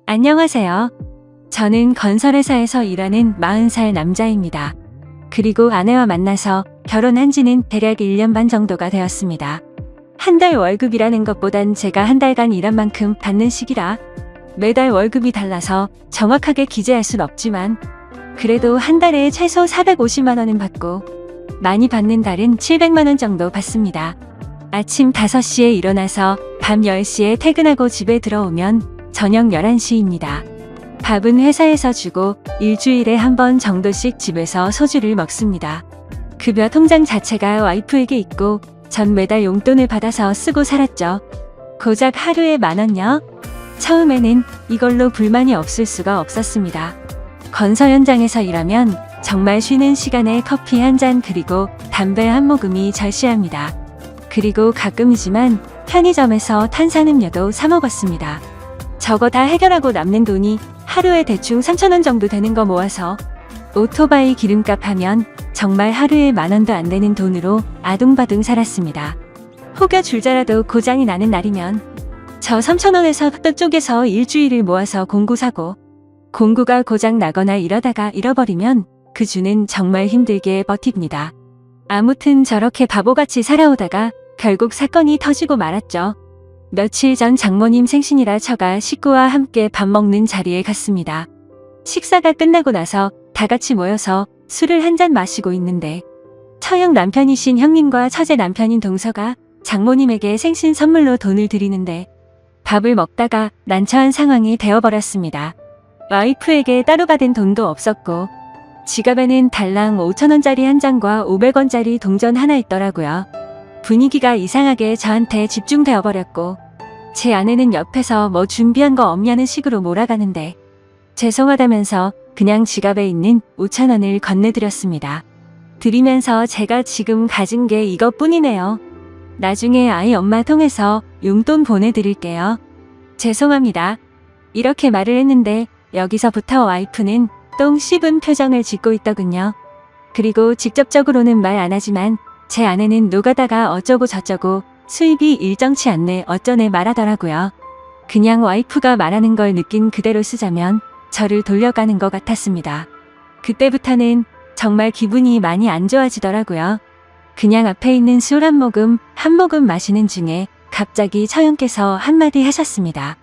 안녕하세요. 저는 건설회사에서 일하는 40살 남자입니다. 그리고 아내와 만나서 결혼한 지는 대략 1년 반 정도가 되었습니다. 한 달 월급이라는 것보단 제가 한 달간 일한 만큼 받는 시기라 매달 월급이 달라서 정확하게 기재할 순 없지만 그래도 한 달에 최소 450만 원은 받고 많이 받는 달은 700만 원 정도 받습니다. 아침 5시에 일어나서 밤 10시에 퇴근하고 집에 들어오면 저녁 11시입니다. 밥은 회사에서 주고 일주일에 한 번 정도씩 집에서 소주를 먹습니다. 급여 통장 자체가 와이프에게 있고 전 매달 용돈을 받아서 쓰고 살았죠. 고작 하루에 10,000원요? 처음에는 이걸로 불만이 없을 수가 없었습니다. 건설 현장에서 일하면 정말 쉬는 시간에 커피 한 잔 그리고 담배 한 모금이 절실합니다. 그리고 가끔이지만 편의점에서 탄산음료도 사 먹었습니다. 저거 다 해결하고 남는 돈이 하루에 대충 3,000원 정도 되는 거 모아서 오토바이 기름값 하면 정말 하루에 10,000원도 안 되는 돈으로 아둥바둥 살았습니다. 혹여 줄자라도 고장이 나는 날이면 저 3,000원에서 흑도 쪽에서 일주일을 모아서 공구 사고 공구가 고장 나거나 이러다가 잃어버리면 그 주는 정말 힘들게 버팁니다. 아무튼 저렇게 바보같이 살아오다가 결국 사건이 터지고 말았죠. 며칠 전 장모님 생신이라 처가 식구와 함께 밥 먹는 자리에 갔습니다. 식사가 끝나고 나서 다 같이 모여서 술을 한 잔 마시고 있는데 처형 남편이신 형님과 처제 남편인 동서가 장모님에게 생신 선물로 돈을 드리는데 밥을 먹다가 난처한 상황이 되어버렸습니다. 와이프에게 따로 받은 돈도 없었고 지갑에는 달랑 5,000원짜리 한 장과 500원짜리 동전 하나 있더라고요. 분위기가 이상하게 저한테 집중되어 버렸고 제 아내는 옆에서 뭐 준비한 거 없냐는 식으로 몰아가는데 죄송하다면서 그냥 지갑에 있는 5,000원을 건네드렸습니다. 드리면서 제가 지금 가진 게 이것뿐이네요. 나중에 아이 엄마 통해서 용돈 보내드릴게요. 죄송합니다. 이렇게 말을 했는데 여기서부터 와이프는 똥 씹은 표정을 짓고 있더군요. 그리고 직접적으로는 말 안 하지만 제 아내는 노가다가 어쩌고 저쩌고 수입이 일정치 않네 어쩌네 말하더라고요. 그냥 와이프가 말하는 걸 느낀 그대로 쓰자면 저를 돌려가는 것 같았습니다. 그때부터는 정말 기분이 많이 안 좋아지더라고요. 그냥 앞에 있는 술 한 모금 마시는 중에 갑자기 처형께서 한마디 하셨습니다.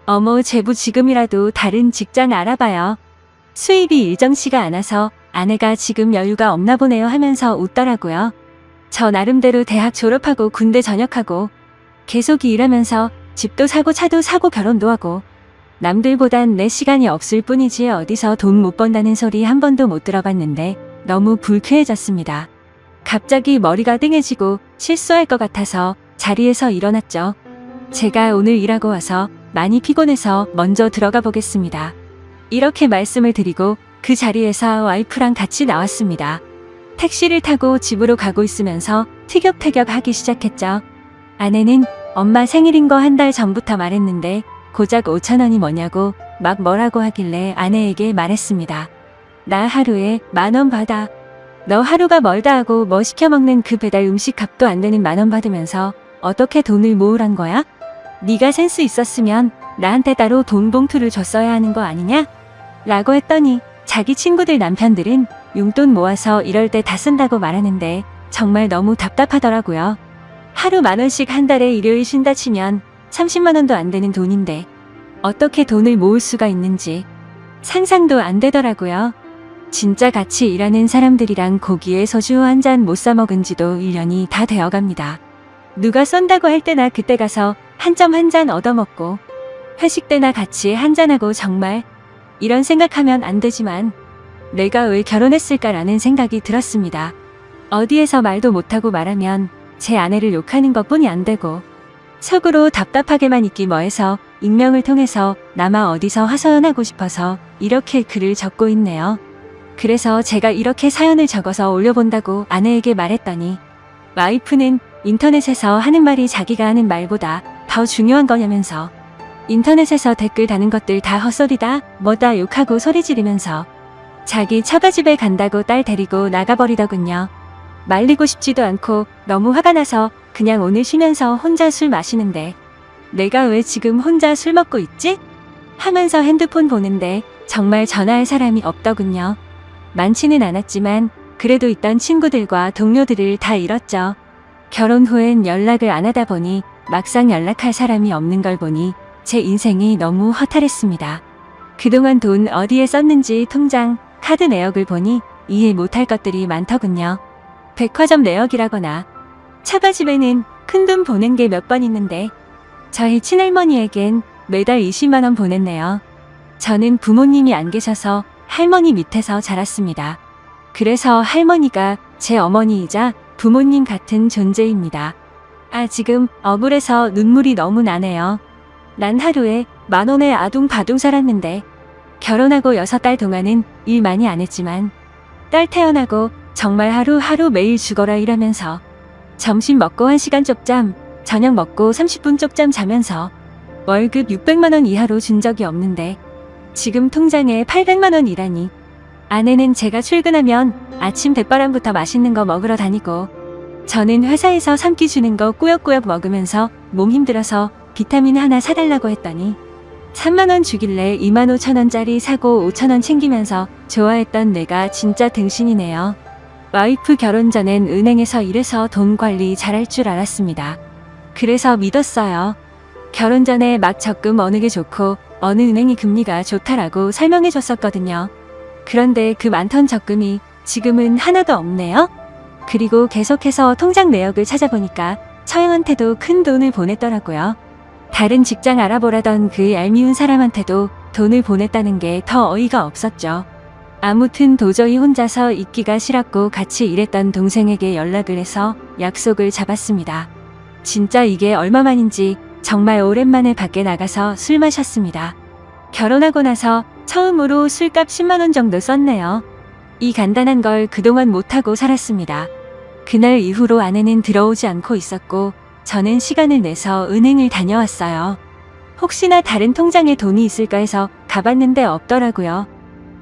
어머 제부 지금이라도 다른 직장 알아봐요. 수입이 일정치가 않아서 아내가 지금 여유가 없나 보네요 하면서 웃더라고요. 저 나름대로 대학 졸업하고 군대 전역하고 계속 일하면서 집도 사고 차도 사고 결혼도 하고 남들보단 내 시간이 없을 뿐이지 어디서 돈 못 번다는 소리 한 번도 못 들어봤는데 너무 불쾌해졌습니다. 갑자기 머리가 띵해지고 실수할 것 같아서 자리에서 일어났죠. 제가 오늘 일하고 와서 많이 피곤해서 먼저 들어가 보겠습니다. 이렇게 말씀을 드리고 그 자리에서 와이프랑 같이 나왔습니다. 택시를 타고 집으로 가고 있으면서 티격태격 하기 시작했죠. 아내는 엄마 생일인 거 한 달 전부터 말했는데 고작 5,000원이 뭐냐고 막 뭐라고 하길래 아내에게 말했습니다. 나 하루에 10,000원 받아. 너 하루가 멀다 하고 뭐 시켜 먹는 그 배달 음식 값도 안 되는 10,000원 받으면서 어떻게 돈을 모으란 거야? 네가 센스 있었으면 나한테 따로 돈 봉투를 줬어야 하는 거 아니냐? 라고 했더니 자기 친구들 남편들은 용돈 모아서 이럴 때 다 쓴다고 말하는데 정말 너무 답답하더라고요. 하루 10,000원씩 한 달에 일요일 쉰다 치면 30만 원도 안 되는 돈인데 어떻게 돈을 모을 수가 있는지 상상도 안 되더라고요. 진짜 같이 일하는 사람들이랑 고기에 소주 한 잔 못 사 먹은 지도 1년이 다 되어갑니다. 누가 쏜다고 할 때나 그때 가서 한 점 한 잔 얻어먹고 회식 때나 같이 한잔하고 정말 이런 생각하면 안 되지만 내가 왜 결혼했을까라는 생각이 들었습니다. 어디에서 말도 못하고 말하면 제 아내를 욕하는 것뿐이 안 되고 속으로 답답하게만 있기 뭐해서 익명을 통해서 나마 어디서 하소연하고 싶어서 이렇게 글을 적고 있네요. 그래서 제가 이렇게 사연을 적어서 올려본다고 아내에게 말했더니 와이프는 인터넷에서 하는 말이 자기가 하는 말보다 더 중요한 거냐면서 인터넷에서 댓글 다는 것들 다 헛소리다 뭐다 욕하고 소리 지르면서 자기 처가집에 간다고 딸 데리고 나가버리더군요. 말리고 싶지도 않고 너무 화가 나서 그냥 오늘 쉬면서 혼자 술 마시는데 내가 왜 지금 혼자 술 먹고 있지? 하면서 핸드폰 보는데 정말 전화할 사람이 없더군요. 많지는 않았지만 그래도 있던 친구들과 동료들을 다 잃었죠. 결혼 후엔 연락을 안 하다 보니 막상 연락할 사람이 없는 걸 보니 제 인생이 너무 허탈했습니다. 그동안 돈 어디에 썼는지 통장, 카드 내역을 보니 이해 못할 것들이 많더군요. 백화점 내역이라거나 처가집에는 큰돈 보낸 게 몇 번 있는데 저희 친할머니에겐 매달 20만 원 보냈네요. 저는 부모님이 안 계셔서 할머니 밑에서 자랐습니다. 그래서 할머니가 제 어머니이자 부모님 같은 존재입니다. 지금 억울해서 눈물이 너무 나네요. 난 하루에 10,000원에 아둥바둥 살았는데 결혼하고 6달 동안은 일 많이 안 했지만 딸 태어나고 정말 하루하루 매일 죽어라 일하면서 점심 먹고 1시간 쪽잠, 저녁 먹고 30분 쪽잠 자면서 월급 600만 원 이하로 준 적이 없는데 지금 통장에 800만 원이라니. 아내는 제가 출근하면 아침 대바람부터 맛있는 거 먹으러 다니고 저는 회사에서 3끼 주는 거 꾸역꾸역 먹으면서 몸 힘들어서 비타민 하나 사달라고 했더니 3만 원 주길래 25,000원짜리 사고 5,000원 챙기면서 좋아했던 내가 진짜 등신이네요. 와이프 결혼 전엔 은행에서 일해서 돈 관리 잘할 줄 알았습니다. 그래서 믿었어요. 결혼 전에 막 적금 어느 게 좋고 어느 은행이 금리가 좋다라고 설명해 줬었거든요. 그런데 그 많던 적금이 지금은 하나도 없네요. 그리고 계속해서 통장 내역을 찾아보니까 처형한테도 큰 돈을 보냈더라고요. 다른 직장 알아보라던 그 얄미운 사람한테도 돈을 보냈다는 게 더 어이가 없었죠. 아무튼 도저히 혼자서 있기가 싫었고 같이 일했던 동생에게 연락을 해서 약속을 잡았습니다. 진짜 이게 얼마만인지 정말 오랜만에 밖에 나가서 술 마셨습니다. 결혼하고 나서 처음으로 술값 10만 원 정도 썼네요. 이 간단한 걸 그동안 못하고 살았습니다. 그날 이후로 아내는 들어오지 않고 있었고 저는 시간을 내서 은행을 다녀왔어요. 혹시나 다른 통장에 돈이 있을까 해서 가봤는데 없더라고요.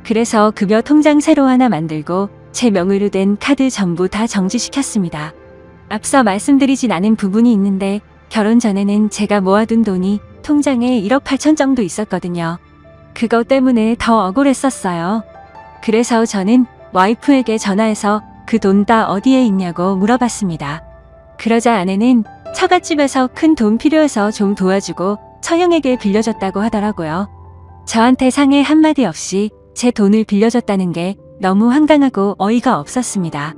그래서 급여 통장 새로 하나 만들고 제 명의로 된 카드 전부 다 정지시켰습니다. 앞서 말씀드리진 않은 부분이 있는데 결혼 전에는 제가 모아둔 돈이 통장에 1억 8천 정도 있었거든요. 그것 때문에 더 억울했었어요. 그래서 저는 와이프에게 전화해서 그 돈 다 어디에 있냐고 물어봤습니다. 그러자 아내는 처갓집에서 큰 돈 필요해서 좀 도와주고 처형에게 빌려줬다고 하더라고요. 저한테 상해 한마디 없이 제 돈을 빌려줬다는 게 너무 황당하고 어이가 없었습니다.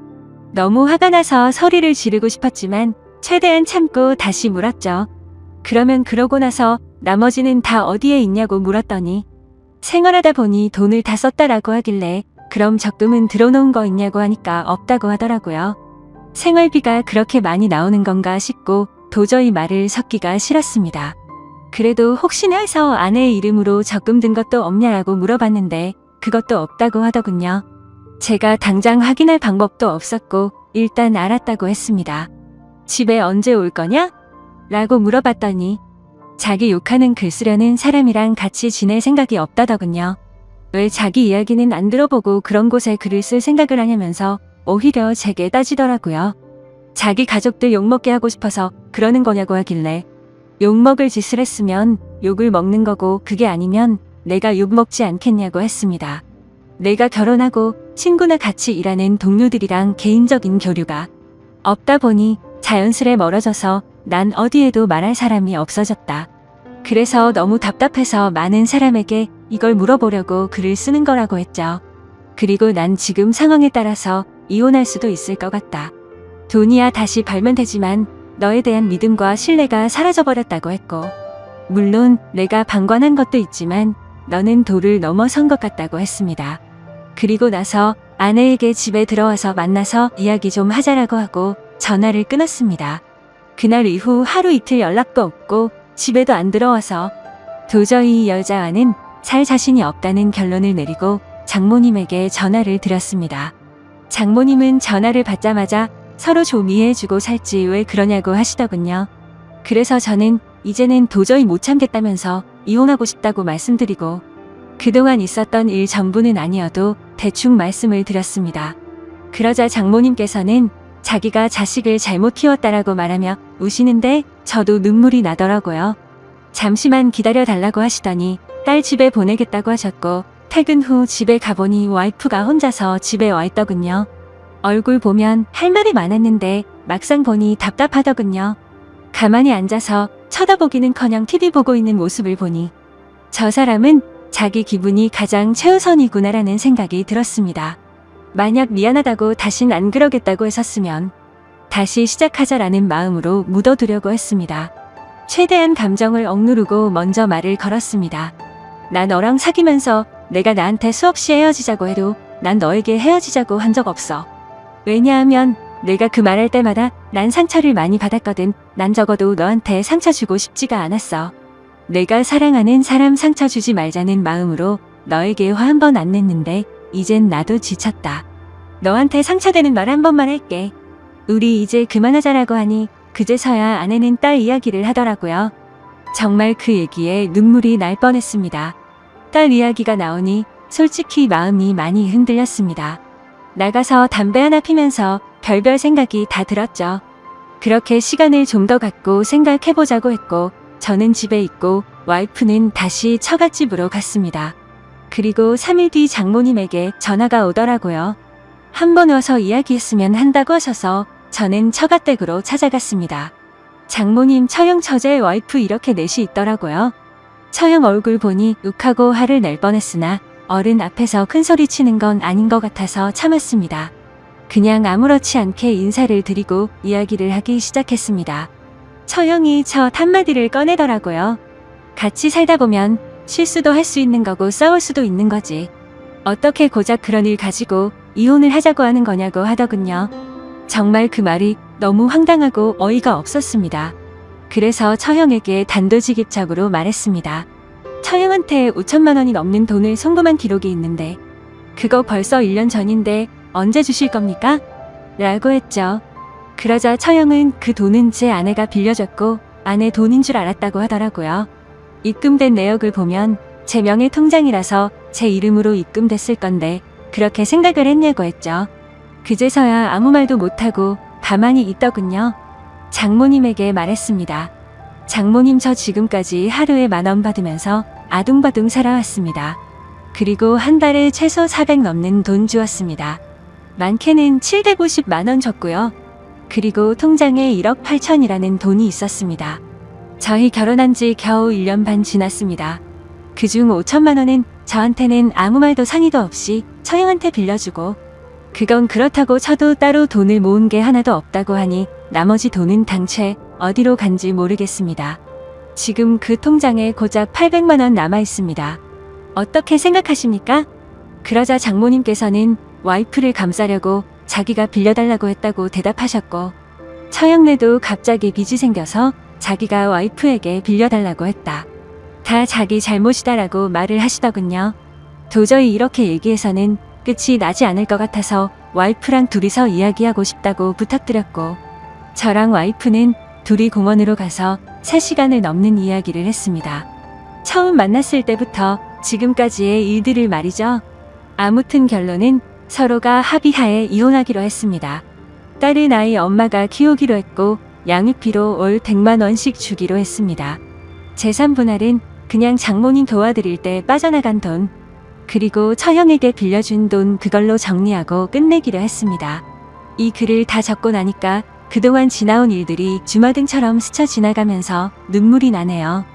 너무 화가 나서 소리를 지르고 싶었지만 최대한 참고 다시 물었죠. 그러면 그러고 나서 나머지는 다 어디에 있냐고 물었더니 생활하다 보니 돈을 다 썼다라고 하길래 그럼 적금은 들어놓은 거 있냐고 하니까 없다고 하더라고요. 생활비가 그렇게 많이 나오는 건가 싶고 도저히 말을 섞기가 싫었습니다. 그래도 혹시나 해서 아내의 이름으로 적금 든 것도 없냐라고 물어봤는데 그것도 없다고 하더군요. 제가 당장 확인할 방법도 없었고 일단 알았다고 했습니다. 집에 언제 올 거냐? 라고 물어봤더니 자기 욕하는 글 쓰려는 사람이랑 같이 지낼 생각이 없다더군요. 왜 자기 이야기는 안 들어보고 그런 곳에 글을 쓸 생각을 하냐면서 오히려 제게 따지더라고요. 자기 가족들 욕먹게 하고 싶어서 그러는 거냐고 하길래 욕먹을 짓을 했으면 욕을 먹는 거고 그게 아니면 내가 욕먹지 않겠냐고 했습니다. 내가 결혼하고 친구나 같이 일하는 동료들이랑 개인적인 교류가 없다 보니 자연스레 멀어져서 난 어디에도 말할 사람이 없어졌다. 그래서 너무 답답해서 많은 사람에게 이걸 물어보려고 글을 쓰는 거라고 했죠. 그리고 난 지금 상황에 따라서 이혼할 수도 있을 것 같다. 돈이야 다시 벌면 되지만 너에 대한 믿음과 신뢰가 사라져버렸다고 했고 물론 내가 방관한 것도 있지만 너는 도를 넘어선 것 같다고 했습니다. 그리고 나서 아내에게 집에 들어와서 만나서 이야기 좀 하자라고 하고 전화를 끊었습니다. 그날 이후 하루 이틀 연락도 없고 집에도 안 들어와서 도저히 이 여자와는 살 자신이 없다는 결론을 내리고 장모님에게 전화를 드렸습니다. 장모님은 전화를 받자마자 서로 좀 이해해주고 살지 왜 그러냐고 하시더군요. 그래서 저는 이제는 도저히 못 참겠다면서 이혼하고 싶다고 말씀드리고 그동안 있었던 일 전부는 아니어도 대충 말씀을 드렸습니다. 그러자 장모님께서는 자기가 자식을 잘못 키웠다라고 말하며 우시는데 저도 눈물이 나더라고요. 잠시만 기다려 달라고 하시더니 딸 집에 보내겠다고 하셨고 퇴근 후 집에 가보니 와이프가 혼자서 집에 와 있더군요. 얼굴 보면 할 말이 많았는데 막상 보니 답답하더군요. 가만히 앉아서 쳐다보기는커녕 TV 보고 있는 모습을 보니 저 사람은 자기 기분이 가장 최우선이구나라는 생각이 들었습니다. 만약 미안하다고 다신 안 그러겠다고 했었으면 다시 시작하자라는 마음으로 묻어두려고 했습니다. 최대한 감정을 억누르고 먼저 말을 걸었습니다. 나 너랑 사귀면서 내가 나한테 수없이 헤어지자고 해도 난 너에게 헤어지자고 한 적 없어. 왜냐하면 내가 그 말할 때마다 난 상처를 많이 받았거든. 난 적어도 너한테 상처 주고 싶지가 않았어. 내가 사랑하는 사람 상처 주지 말자는 마음으로 너에게 화 한 번 안 냈는데 이젠 나도 지쳤다. 너한테 상처되는 말 한 번만 할게. 우리 이제 그만하자라고 하니 그제서야 아내는 딸 이야기를 하더라고요. 정말 그 얘기에 눈물이 날 뻔했습니다. 딸 이야기가 나오니 솔직히 마음이 많이 흔들렸습니다. 나가서 담배 하나 피면서 별별 생각이 다 들었죠. 그렇게 시간을 좀 더 갖고 생각해보자고 했고 저는 집에 있고 와이프는 다시 처갓집으로 갔습니다. 그리고 3일 뒤 장모님에게 전화가 오더라고요. 한번 와서 이야기했으면 한다고 하셔서 저는 처갓댁으로 찾아갔습니다. 장모님 처형 처제 와이프 이렇게 넷이 있더라고요. 처형 얼굴 보니 욱하고 화를 낼 뻔했으나 어른 앞에서 큰 소리 치는 건 아닌 것 같아서 참았습니다. 그냥 아무렇지 않게 인사를 드리고 이야기를 하기 시작했습니다. 처형이 첫 한마디를 꺼내더라고요. 같이 살다 보면 실수도 할 수 있는 거고 싸울 수도 있는 거지. 어떻게 고작 그런 일 가지고 이혼을 하자고 하는 거냐고 하더군요. 정말 그 말이 너무 황당하고 어이가 없었습니다. 그래서 처형에게 단도직입적으로 말했습니다. 처형한테 5천만 원이 넘는 돈을 송금한 기록이 있는데 그거 벌써 1년 전인데 언제 주실 겁니까? 라고 했죠. 그러자 처형은 그 돈은 제 아내가 빌려줬고 아내 돈인 줄 알았다고 하더라고요. 입금된 내역을 보면 제 명의 통장이라서 제 이름으로 입금됐을 건데 그렇게 생각을 했냐고 했죠. 그제서야 아무 말도 못하고 가만히 있더군요. 장모님에게 말했습니다. 장모님 저 지금까지 하루에 10,000원 받으면서 아둥바둥 살아왔습니다. 그리고 한 달에 최소 400 넘는 돈 주었습니다. 많게는 750만 원 줬고요. 그리고 통장에 1억 8천이라는 돈이 있었습니다. 저희 결혼한 지 겨우 1년 반 지났습니다. 그중 5천만 원은 저한테는 아무 말도 상의도 없이 처형한테 빌려주고 그건 그렇다고 쳐도 따로 돈을 모은 게 하나도 없다고 하니 나머지 돈은 당최 어디로 간지 모르겠습니다. 지금 그 통장에 고작 800만 원 남아 있습니다. 어떻게 생각하십니까? 그러자 장모님께서는 와이프를 감싸려고 자기가 빌려달라고 했다고 대답하셨고 처형네도 갑자기 빚이 생겨서 자기가 와이프에게 빌려달라고 했다. 다 자기 잘못이다라고 말을 하시더군요. 도저히 이렇게 얘기해서는 끝이 나지 않을 것 같아서 와이프랑 둘이서 이야기하고 싶다고 부탁드렸고 저랑 와이프는 둘이 공원으로 가서 3시간을 넘는 이야기를 했습니다. 처음 만났을 때부터 지금까지의 일들을 말이죠. 아무튼 결론은 서로가 합의하에 이혼하기로 했습니다. 딸은 아이 엄마가 키우기로 했고 양육비로 월 100만 원씩 주기로 했습니다. 재산 분할은 그냥 장모님 도와드릴 때 빠져나간 돈 그리고 처형에게 빌려준 돈 그걸로 정리하고 끝내기로 했습니다. 이 글을 다 적고 나니까 그동안 지나온 일들이 주마등처럼 스쳐 지나가면서 눈물이 나네요.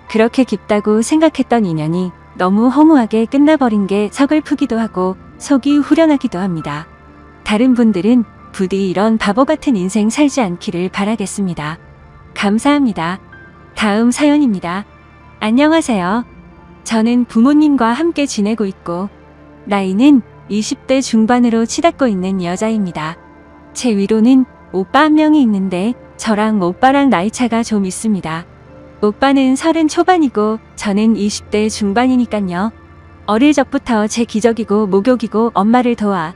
그렇게 깊다고 생각했던 인연이 너무 허무하게 끝나버린 게 서글프기도 하고 속이 후련하기도 합니다. 다른 분들은 부디 이런 바보 같은 인생 살지 않기를 바라겠습니다. 감사합니다. 다음 사연입니다. 안녕하세요. 저는 부모님과 함께 지내고 있고 나이는 20대 중반으로 치닫고 있는 여자입니다. 제 위로는 오빠 한 명이 있는데 저랑 오빠랑 나이차가 좀 있습니다. 오빠는 30 초반이고 저는 20대 중반이니깐요. 어릴 적부터 제 기적이고 목욕이고 엄마를 도와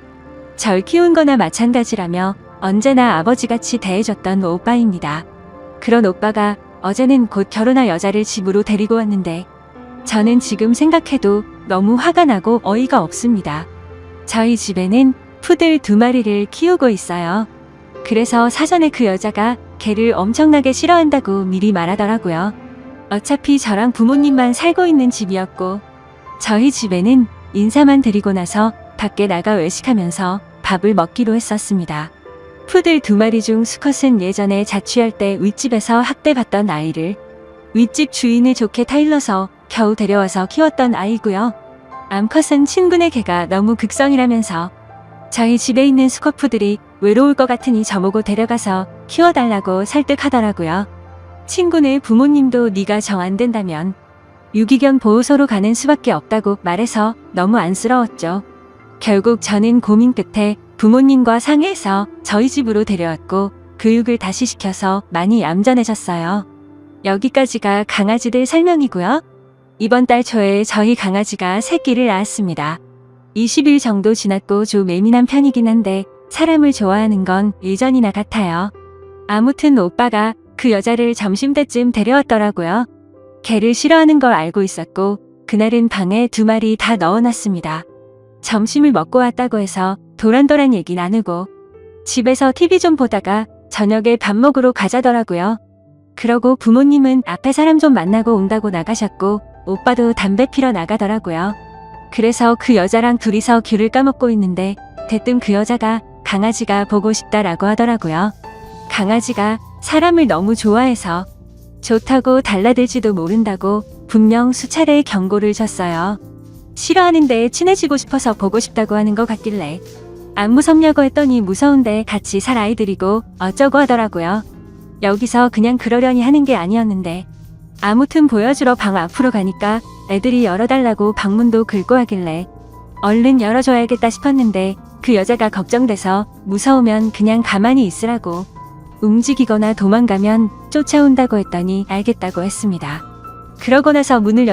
절 키운 거나 마찬가지라며 언제나 아버지같이 대해줬던 오빠입니다. 그런 오빠가 어제는 곧 결혼할 여자를 집으로 데리고 왔는데 저는 지금 생각해도 너무 화가 나고 어이가 없습니다. 저희 집에는 푸들 2마리를 키우고 있어요. 그래서 사전에 그 여자가 개를 엄청나게 싫어한다고 미리 말하더라고요. 어차피 저랑 부모님만 살고 있는 집이었고 저희 집에는 인사만 드리고 나서 밖에 나가 외식하면서 밥을 먹기로 했었습니다. 푸들 2마리 중 수컷은 예전에 자취할 때 윗집에서 학대받던 아이를 윗집 주인을 좋게 타일러서 겨우 데려와서 키웠던 아이고요. 암컷은 친구네 개가 너무 극성이라면서 저희 집에 있는 수컷푸들이 외로울 것 같으니 저보고 데려가서 키워달라고 설득하더라고요. 친구네 부모님도 네가 정 안 된다면 유기견 보호소로 가는 수밖에 없다고 말해서 너무 안쓰러웠죠. 결국 저는 고민 끝에 부모님과 상의해서 저희 집으로 데려왔고 교육을 다시 시켜서 많이 얌전해졌어요. 여기까지가 강아지들 설명이고요. 이번 달 초에 저희 강아지가 새끼를 낳았습니다. 20일 정도 지났고 좀 예민한 편이긴 한데 사람을 좋아하는 건 예전이나 같아요. 아무튼 오빠가 그 여자를 점심때쯤 데려왔더라고요. 개를 싫어하는 걸 알고 있었고 그날은 방에 2마리 다 넣어놨습니다. 점심을 먹고 왔다고 해서 도란도란 얘기 나누고 집에서 TV 좀 보다가 저녁에 밥 먹으러 가자더라고요. 그러고 부모님은 앞에 사람 좀 만나고 온다고 나가셨고 오빠도 담배 피러 나가더라고요. 그래서 그 여자랑 둘이서 귤을 까먹고 있는데 대뜸 그 여자가 강아지가 보고 싶다라고 하더라고요. 강아지가 사람을 너무 좋아해서 좋다고 달라들지도 모른다고 분명 수차례 경고를 줬어요. 싫어하는데 친해지고 싶어서 보고 싶다고 하는 것 같길래 안 무섭냐고 했더니 무서운데 같이 살 아이들이고 어쩌고 하더라고요. 여기서 그냥 그러려니 하는 게 아니었는데 아무튼 보여주러 방 앞으로 가니까 애들이 열어달라고 방문도 긁고 하길래 얼른 열어줘야겠다 싶었는데 그 여자가 걱정돼서 무서우면 그냥 가만히 있으라고 움직이거나 도망가면 쫓아온다고 했더니 알겠다고 했습니다. 그러고 나서 문을